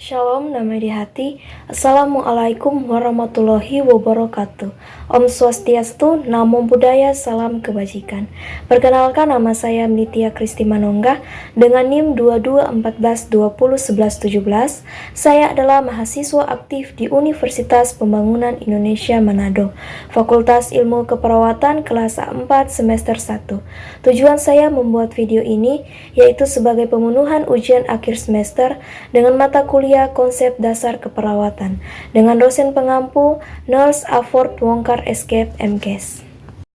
Shalom, damai di hati. Assalamualaikum warahmatullahi wabarakatuh. Om Swastiastu, Namo Buddhaya, salam kebajikan. Perkenalkan, nama saya Nitya Kristi Manongga dengan NIM 2214201117. Saya adalah mahasiswa aktif di Universitas Pembangunan Indonesia Manado, Fakultas Ilmu Keperawatan kelas A4 semester 1. Tujuan saya membuat video ini yaitu sebagai pemenuhan ujian akhir semester dengan mata kuliah konsep dasar keperawatan dengan dosen pengampu Nurse Afford Wongkar Escape MKes.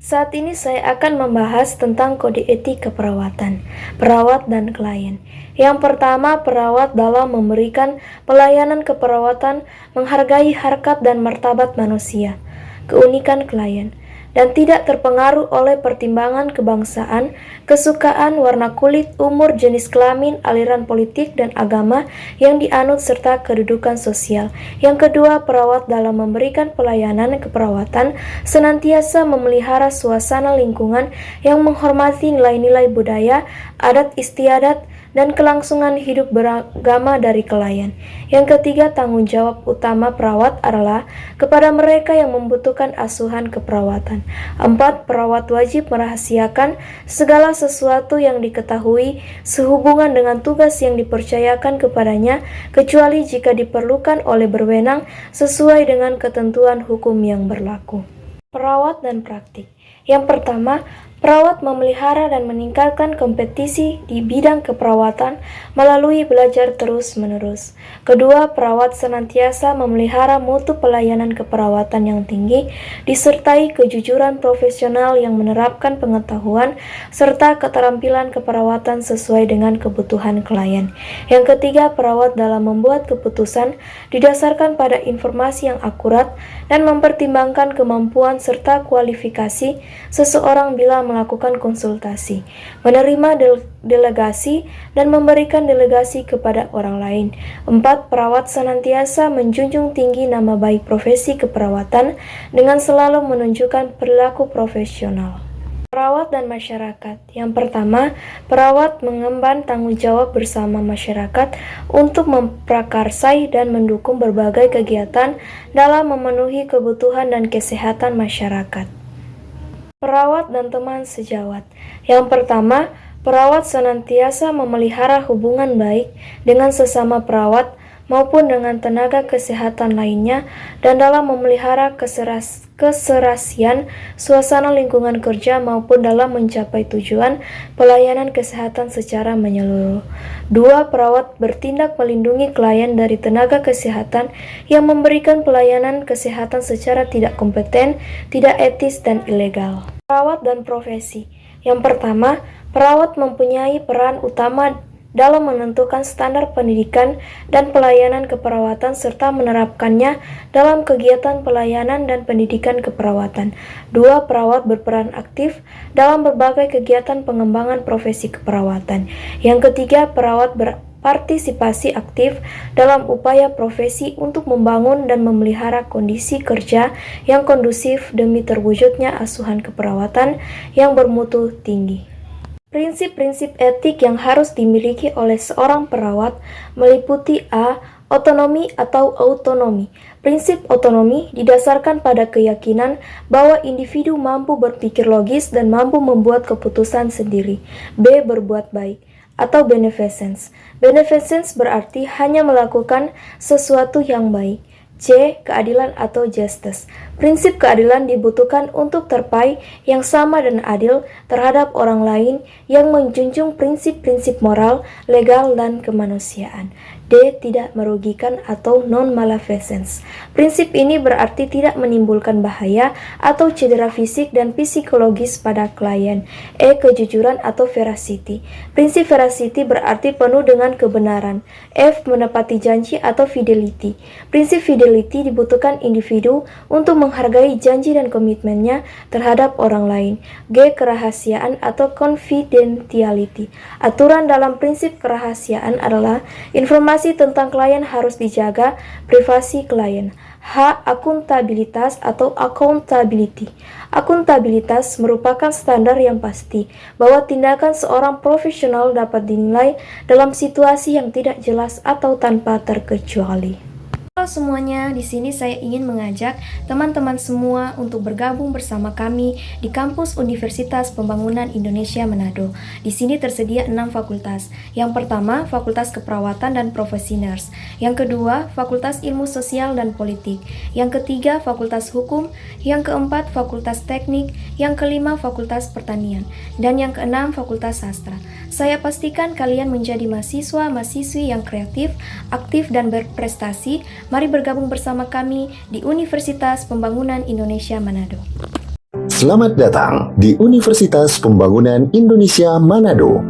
Saat ini saya akan membahas tentang kode etik keperawatan, perawat dan klien. Yang pertama, perawat dalam memberikan pelayanan keperawatan menghargai harkat dan martabat manusia, keunikan klien, dan tidak terpengaruh oleh pertimbangan kebangsaan, kesukaan, warna kulit, umur, jenis kelamin, aliran politik dan agama yang dianut serta kedudukan sosial. Yang kedua, perawat dalam memberikan pelayanan keperawatan senantiasa memelihara suasana lingkungan yang menghormati nilai-nilai budaya, adat istiadat, dan kelangsungan hidup beragama dari klien. Yang ketiga, tanggung jawab utama perawat adalah kepada mereka yang membutuhkan asuhan keperawatan. 4. Perawat wajib merahasiakan segala sesuatu yang diketahui sehubungan dengan tugas yang dipercayakan kepadanya, kecuali jika diperlukan oleh berwenang sesuai dengan ketentuan hukum yang berlaku. Perawat dan praktik. Yang pertama, perawat memelihara dan meningkatkan kompetisi di bidang keperawatan melalui belajar terus-menerus. Kedua, perawat senantiasa memelihara mutu pelayanan keperawatan yang tinggi, disertai kejujuran profesional yang menerapkan pengetahuan serta keterampilan keperawatan sesuai dengan kebutuhan klien. Yang ketiga, perawat dalam membuat keputusan didasarkan pada informasi yang akurat dan mempertimbangkan kemampuan serta kualifikasi seseorang bila melakukan konsultasi, menerima delegasi, dan memberikan delegasi kepada orang lain. 4. Perawat senantiasa menjunjung tinggi nama baik profesi keperawatan dengan selalu menunjukkan perilaku profesional. Perawat dan masyarakat. Yang pertama, perawat mengemban tanggung jawab bersama masyarakat untuk memprakarsai dan mendukung berbagai kegiatan dalam memenuhi kebutuhan dan kesehatan masyarakat. Perawat dan teman sejawat. Yang pertama, perawat senantiasa memelihara hubungan baik dengan sesama perawat maupun dengan tenaga kesehatan lainnya dan dalam memelihara keserasian suasana lingkungan kerja maupun dalam mencapai tujuan pelayanan kesehatan secara menyeluruh. 2. Perawat bertindak melindungi klien dari tenaga kesehatan yang memberikan pelayanan kesehatan secara tidak kompeten, tidak etis, dan ilegal. Perawat dan profesi. Yang pertama, perawat mempunyai peran utama dalam menentukan standar pendidikan dan pelayanan keperawatan serta menerapkannya dalam kegiatan pelayanan dan pendidikan keperawatan. 2. Perawat berperan aktif dalam berbagai kegiatan pengembangan profesi keperawatan. Yang ketiga, perawat berpartisipasi aktif dalam upaya profesi untuk membangun dan memelihara kondisi kerja yang kondusif demi terwujudnya asuhan keperawatan yang bermutu tinggi. Prinsip-prinsip etik yang harus dimiliki oleh seorang perawat meliputi A. Otonomi atau autonomi. Prinsip otonomi didasarkan pada keyakinan bahwa individu mampu berpikir logis dan mampu membuat keputusan sendiri. B. Berbuat baik atau beneficence. Beneficence berarti hanya melakukan sesuatu yang baik. C. Keadilan atau justice. Prinsip keadilan dibutuhkan untuk terpai yang sama dan adil terhadap orang lain yang menjunjung prinsip-prinsip moral, legal, dan kemanusiaan. D. Tidak merugikan atau non-maleficence. Prinsip ini berarti tidak menimbulkan bahaya atau cedera fisik dan psikologis pada klien. E. Kejujuran atau veracity. Prinsip veracity berarti penuh dengan kebenaran. F. Menepati janji atau fidelity. Prinsip fidelity dibutuhkan individu untuk menghargai janji dan komitmennya terhadap orang lain. G. Kerahasiaan atau confidentiality. Aturan dalam prinsip kerahasiaan adalah informasi tentang klien harus dijaga, privasi klien. H. Akuntabilitas atau accountability. Akuntabilitas merupakan standar yang pasti bahwa tindakan seorang profesional dapat dinilai dalam situasi yang tidak jelas atau tanpa terkecuali. Halo semuanya, di sini saya ingin mengajak teman-teman semua untuk bergabung bersama kami di kampus Universitas Pembangunan Indonesia Manado. Di sini tersedia 6 fakultas. Yang pertama, Fakultas Keperawatan dan Profesi Nurse. Yang kedua, Fakultas Ilmu Sosial dan Politik. Yang ketiga, Fakultas Hukum. Yang keempat, Fakultas Teknik. Yang kelima, Fakultas Pertanian. Dan yang keenam, Fakultas Sastra. Saya pastikan kalian menjadi mahasiswa-mahasiswi yang kreatif, aktif, dan berprestasi. Mari bergabung bersama kami di Universitas Pembangunan Indonesia Manado. Selamat datang di Universitas Pembangunan Indonesia Manado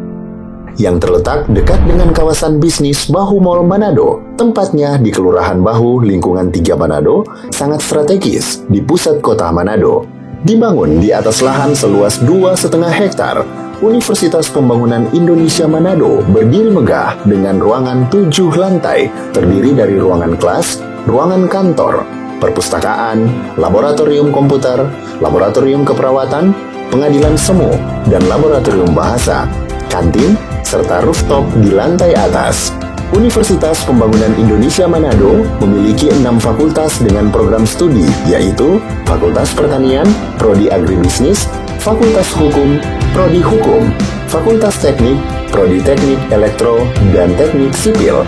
yang terletak dekat dengan kawasan bisnis Bahu Mall Manado. Tempatnya di Kelurahan Bahu, lingkungan 3 Manado, sangat strategis di pusat kota Manado. Dibangun di atas lahan seluas 2,5 hektar, Universitas Pembangunan Indonesia Manado berdiri megah dengan ruangan 7 lantai, terdiri dari ruangan kelas, ruangan kantor, perpustakaan, laboratorium komputer, laboratorium keperawatan, pengadilan semu, dan laboratorium bahasa, kantin, serta rooftop di lantai atas. Universitas Pembangunan Indonesia Manado memiliki 6 fakultas dengan program studi, yaitu Fakultas Pertanian, Prodi Agribisnis, Fakultas Hukum, Prodi Hukum, Fakultas Teknik, Prodi Teknik Elektro dan Teknik Sipil,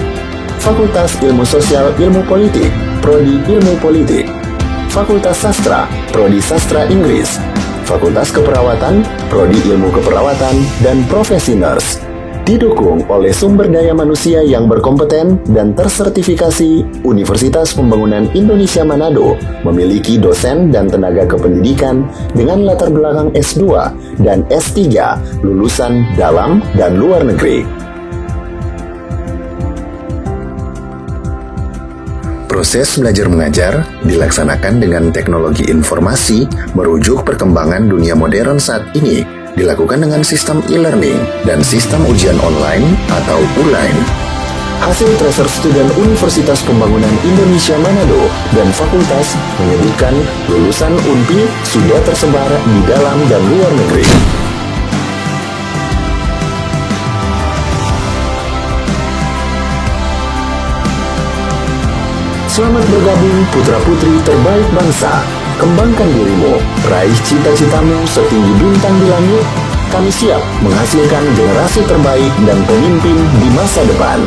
Fakultas Ilmu Sosial Ilmu Politik, Prodi Ilmu Politik, Fakultas Sastra, Prodi Sastra Inggris, Fakultas Keperawatan, Prodi Ilmu Keperawatan, dan Profesi Nurse. Didukung oleh sumber daya manusia yang berkompeten dan tersertifikasi, Universitas Pembangunan Indonesia Manado memiliki dosen dan tenaga kependidikan dengan latar belakang S2 dan S3 lulusan dalam dan luar negeri. Proses belajar mengajar dilaksanakan dengan teknologi informasi merujuk perkembangan dunia modern saat ini, dilakukan dengan sistem e-learning dan sistem ujian online atau ULAIN. Hasil tracer student Universitas Pembangunan Indonesia Manado dan fakultas menyebutkan lulusan UNPI sudah tersebar di dalam dan luar negeri. Selamat bergabung putra-putri terbaik bangsa. Kembangkan dirimu, raih cita-citamu setinggi bintang di langit. Kami siap menghasilkan generasi terbaik dan pemimpin di masa depan.